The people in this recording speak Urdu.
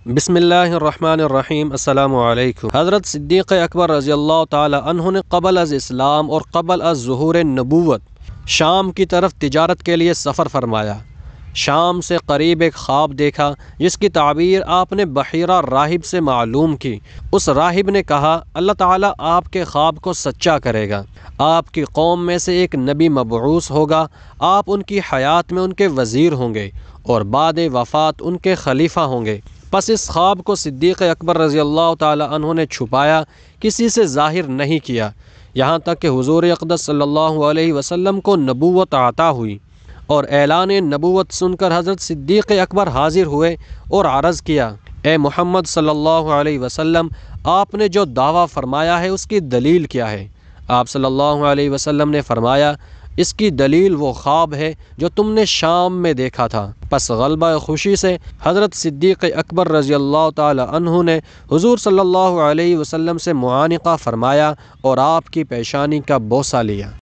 بسم اللہ الرحمن الرحیم۔ السلام علیکم۔ حضرت صدیق اکبر رضی اللہ تعالی عنہ نے قبل از اسلام اور قبل از ظہور نبوت شام کی طرف تجارت کے لیے سفر فرمایا۔ شام سے قریب ایک خواب دیکھا جس کی تعبیر آپ نے بحیرہ راہب سے معلوم کی۔ اس راہب نے کہا، اللہ تعالیٰ آپ کے خواب کو سچا کرے گا، آپ کی قوم میں سے ایک نبی مبعوث ہوگا، آپ ان کی حیات میں ان کے وزیر ہوں گے اور بعد وفات ان کے خلیفہ ہوں گے۔ پس اس خواب کو صدیق اکبر رضی اللہ تعالی عنہ نے چھپایا، کسی سے ظاہر نہیں کیا، یہاں تک کہ حضور اقدس صلی اللہ علیہ وسلم کو نبوت عطا ہوئی، اور اعلان نبوت سن کر حضرت صدیق اکبر حاضر ہوئے اور عرض کیا، اے محمد صلی اللہ علیہ وسلم، آپ نے جو دعویٰ فرمایا ہے اس کی دلیل کیا ہے؟ آپ صلی اللہ علیہ وسلم نے فرمایا، اس کی دلیل وہ خواب ہے جو تم نے شام میں دیکھا تھا۔ پس غلبہ خوشی سے حضرت صدیق اکبر رضی اللہ تعالی عنہ نے حضور صلی اللہ علیہ وسلم سے معانقہ فرمایا اور آپ کی پیشانی کا بوسہ لیا۔